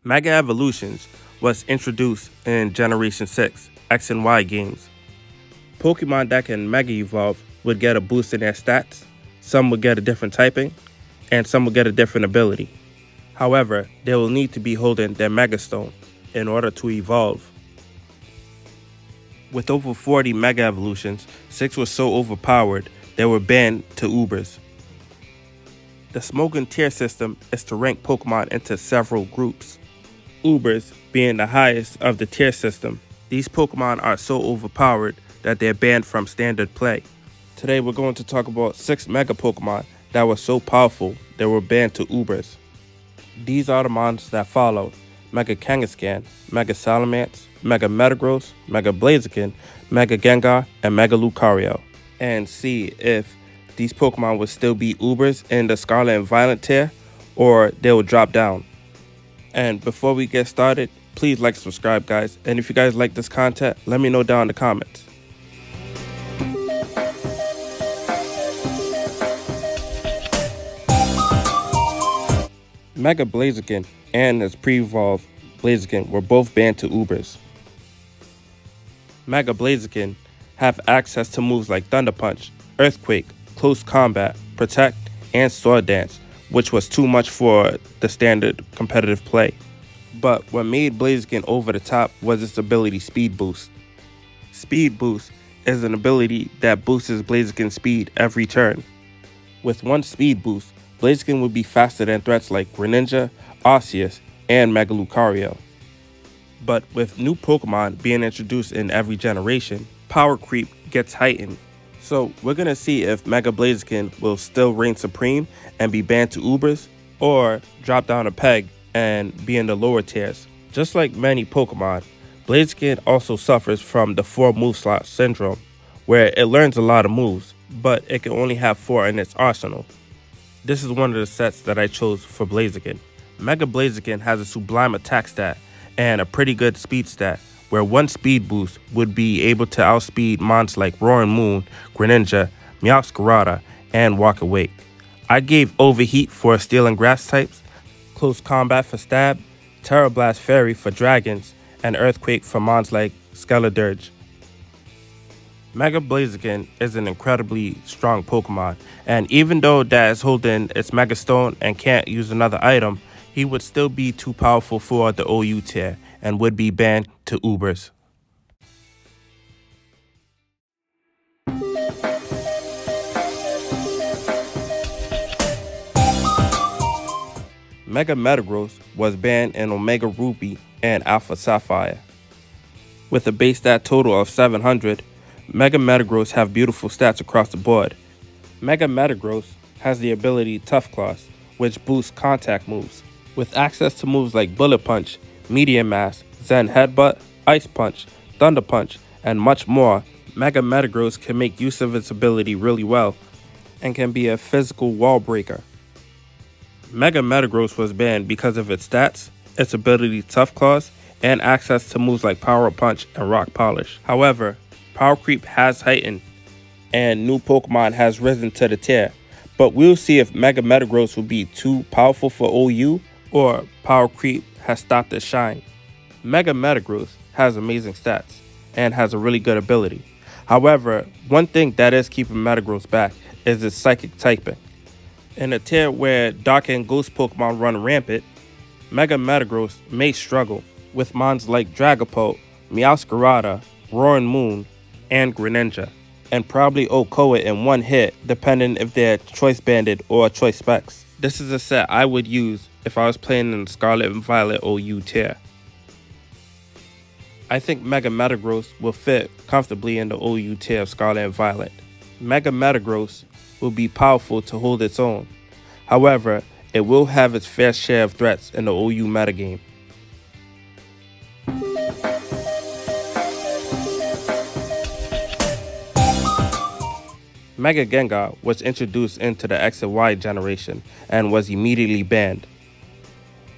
Mega Evolutions was introduced in Generation 6 X and Y games. Pokemon that can Mega Evolve would get a boost in their stats, some would get a different typing, and some would get a different ability. However, they will need to be holding their Mega Stone in order to evolve. With over 40 Mega Evolutions, 6 were so overpowered they were banned to Ubers. The Smogon tier system is to rank Pokemon into several groups. Ubers being the highest of the tier system. These Pokemon are so overpowered that they're banned from standard play. Today we're going to talk about 6 Mega Pokemon that were so powerful they were banned to Ubers. These are the monsters that follow: Mega Kangaskhan, Mega Salamence, Mega Metagross, Mega Blaziken, Mega Gengar, and Mega Lucario. And see if these Pokemon would still be Ubers in the Scarlet and Violet tier, or they will drop down. And before we get started, please like and subscribe, guys. And if you guys like this content, let me know down in the comments. Mega Blaziken and his pre-evolved Blaziken were both banned to Ubers. Mega Blaziken have access to moves like Thunder Punch, Earthquake, Close Combat, Protect, and Sword Dance, which was too much for the standard competitive play. But what made Blaziken over the top was its ability Speed Boost. Speed Boost is an ability that boosts Blaziken's speed every turn. With one Speed Boost, Blaziken would be faster than threats like Greninja, Arceus, and Mega Lucario. But with new Pokemon being introduced in every generation, power creep gets heightened. So we're going to see if Mega Blaziken will still reign supreme and be banned to Ubers, or drop down a peg and be in the lower tiers. Just like many Pokemon, Blaziken also suffers from the 4 move slot syndrome, where it learns a lot of moves, but it can only have 4 in its arsenal. This is one of the sets that I chose for Blaziken. Mega Blaziken has a sublime attack stat and a pretty good speed stat, where one speed boost would be able to outspeed mons like Roaring Moon, Greninja, Meowscarada, and Walk Awake. I gave Overheat for Steel and Grass types, Close Combat for Stab, Terra Blast Fairy for Dragons, and Earthquake for mons like Skeledirge. Mega Blaziken is an incredibly strong Pokemon, and even though that is holding its Mega Stone and can't use another item, he would still be too powerful for the OU tier and would be banned to Ubers. Mega Metagross was banned in Omega Ruby and Alpha Sapphire. With a base stat total of 700, Mega Metagross have beautiful stats across the board. Mega Metagross has the ability Tough Claws, which boosts contact moves. With access to moves like Bullet Punch, Medium Mass, Zen Headbutt, Ice Punch, Thunder Punch, and much more, Mega Metagross can make use of its ability really well and can be a physical wall breaker. Mega Metagross was banned because of its stats, its ability Tough Claws, and access to moves like Power Punch and Rock Polish. However, power creep has heightened, and new Pokemon has risen to the tier, but we'll see if Mega Metagross will be too powerful for OU, or power creep has stopped its shine. Mega Metagross has amazing stats, and has a really good ability. However, one thing that is keeping Metagross back is its Psychic typing. In a tier where Dark and Ghost Pokemon run rampant, Mega Metagross may struggle with mons like Dragapult, Meowscarada, Roaring Moon, and Greninja, and probably OHKO it in one hit depending if they're Choice Banded or Choice Specs. This is a set I would use if I was playing in the Scarlet and Violet OU tier. I think Mega Metagross will fit comfortably in the OU tier of Scarlet and Violet. Mega Metagross will be powerful to hold its own. However, it will have its fair share of threats in the OU metagame. Mega Gengar was introduced into the X and Y generation and was immediately banned.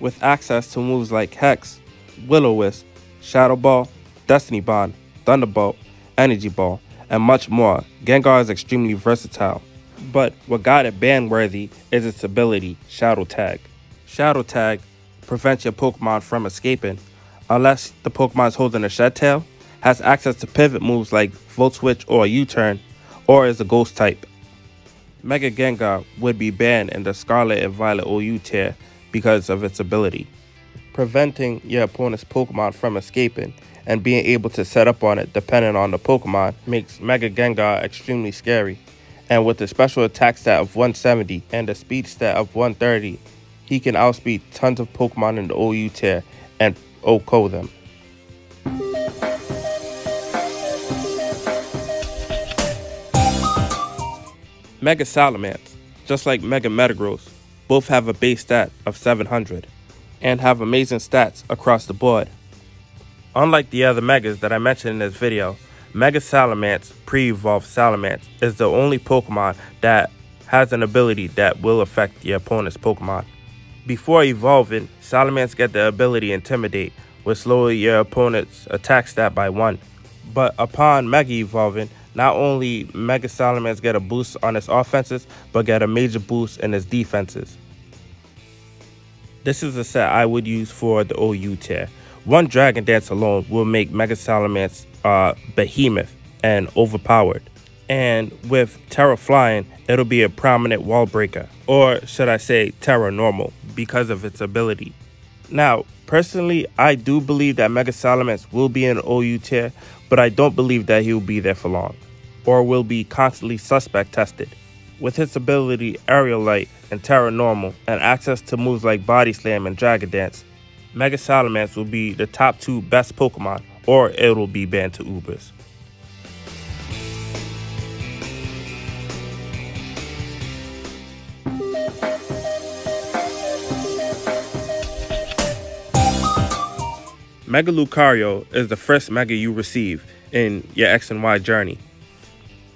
With access to moves like Hex, Will-O-Wisp, Shadow Ball, Destiny Bond, Thunderbolt, Energy Ball, and much more, Gengar is extremely versatile. But what got it ban-worthy is its ability, Shadow Tag. Shadow Tag prevents your Pokemon from escaping, unless the Pokemon is holding a Shed Tail, has access to pivot moves like Volt Switch or U-Turn, or is a Ghost type. Mega Gengar would be banned in the Scarlet and Violet OU tier because of its ability. Preventing your opponent's Pokemon from escaping and being able to set up on it depending on the Pokemon makes Mega Gengar extremely scary. And with the special attack stat of 170 and the speed stat of 130, he can outspeed tons of Pokemon in the OU tier and OHKO them. Mega Salamence, just like Mega Metagross, both have a base stat of 700 and have amazing stats across the board. Unlike the other Megas that I mentioned in this video, Mega Salamence pre-evolved Salamence is the only Pokemon that has an ability that will affect your opponent's Pokemon. Before evolving, Salamence get the ability Intimidate, which lower your opponent's attack stat by 1. But upon Mega evolving, not only Mega Salamence get a boost on its offenses, but get a major boost in its defenses. This is a set I would use for the OU tier. One Dragon Dance alone will make Mega Salamence behemoth and overpowered. And with Terra Flying, it'll be a prominent wall breaker, or should I say Terra Normal, because of its ability. Now, personally, I do believe that Mega Salamence will be in the OU tier, but I don't believe that he will be there for long, or will be constantly suspect tested. With its ability Aerial Light and Terra Normal, and access to moves like Body Slam and Dragon Dance, Mega Salamence will be the top 2 best Pokemon, or it will be banned to Ubers. Mega Lucario is the first Mega you receive in your X and Y journey.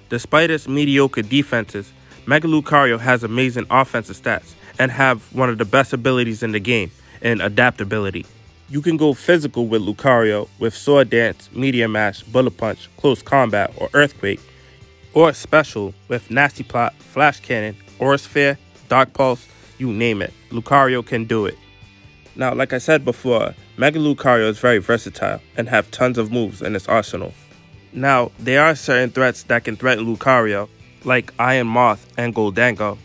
Despite its mediocre defenses, Mega Lucario has amazing offensive stats and have one of the best abilities in the game in adaptability. You can go physical with Lucario with Sword Dance, Meteor Mash, Bullet Punch, Close Combat, or Earthquake, or special with Nasty Plot, Flash Cannon, Aura Sphere, Dark Pulse, you name it, Lucario can do it. Now, like I said before, Mega Lucario is very versatile and have tons of moves in its arsenal. Now, there are certain threats that can threaten Lucario, like Iron Moth and Goldango,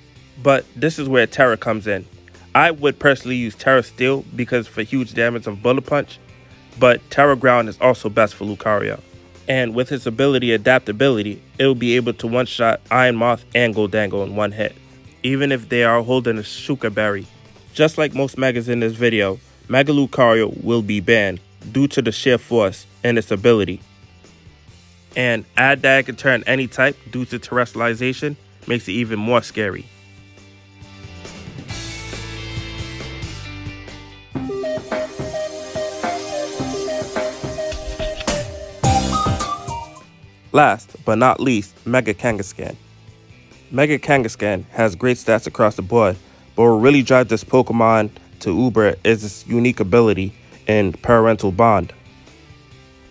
but this is where Terra comes in. I would personally use Terra Steel because for huge damage of Bullet Punch, but Terra Ground is also best for Lucario. And with its ability Adaptability, it will be able to one-shot Iron Moth and Goldango in one hit, even if they are holding a Shuka Berry. Just like most Megas in this video, Mega Lucario will be banned due to the sheer force in its ability. And add that it can turn any type due to terrestrialization makes it even more scary. Last but not least, Mega Kangaskhan. Mega Kangaskhan has great stats across the board, but what really drives this Pokemon to Uber is its unique ability in Parental Bond.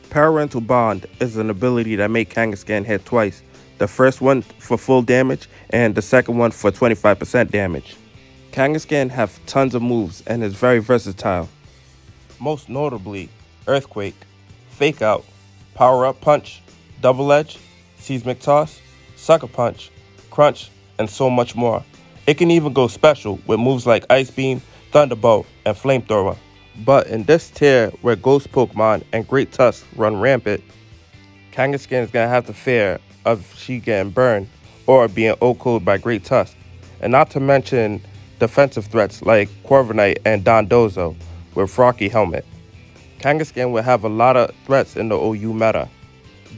Parental Bond is an ability that makes Kangaskhan hit twice, the first one for full damage and the second one for 25% damage. Kangaskhan have tons of moves and is very versatile. Most notably, Earthquake, Fake Out, Power Up Punch, Double Edge, Seismic Toss, Sucker Punch, Crunch, and so much more. It can even go special with moves like Ice Beam, Thunderbolt, and Flamethrower. But in this tier where Ghost Pokemon and Great Tusk run rampant, Kangaskhan is going to have the fear of she getting burned or being OHKO'd by Great Tusk. And not to mention defensive threats like Corviknight and Dondozo with Rocky Helmet. Kangaskhan will have a lot of threats in the OU meta.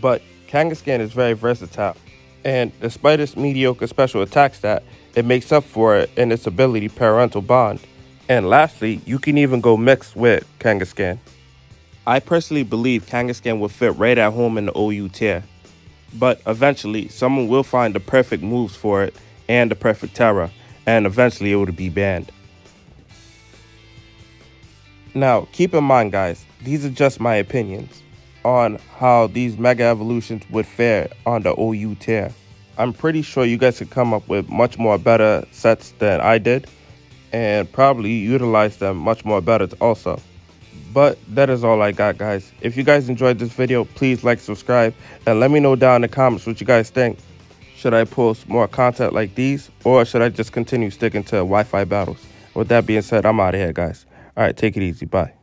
But Kangaskhan is very versatile, and despite its mediocre special attack stat, it makes up for it in its ability Parental Bond. And lastly, you can even go mixed with Kangaskhan. I personally believe Kangaskhan will fit right at home in the OU tier, but eventually someone will find the perfect moves for it and the perfect Terra, and eventually it will be banned. Now, keep in mind guys, these are just my opinions on how these Mega Evolutions would fare on the OU tier. I'm pretty sure you guys could come up with much more better sets than I did, and probably utilize them much more better also. But that is all I got, guys. If you guys enjoyed this video, please like, subscribe, and let me know down in the comments what you guys think. Should I post more content like these, or should I just continue sticking to Wi-Fi battles? With that being said, I'm out of here, guys. All right, take it easy. Bye.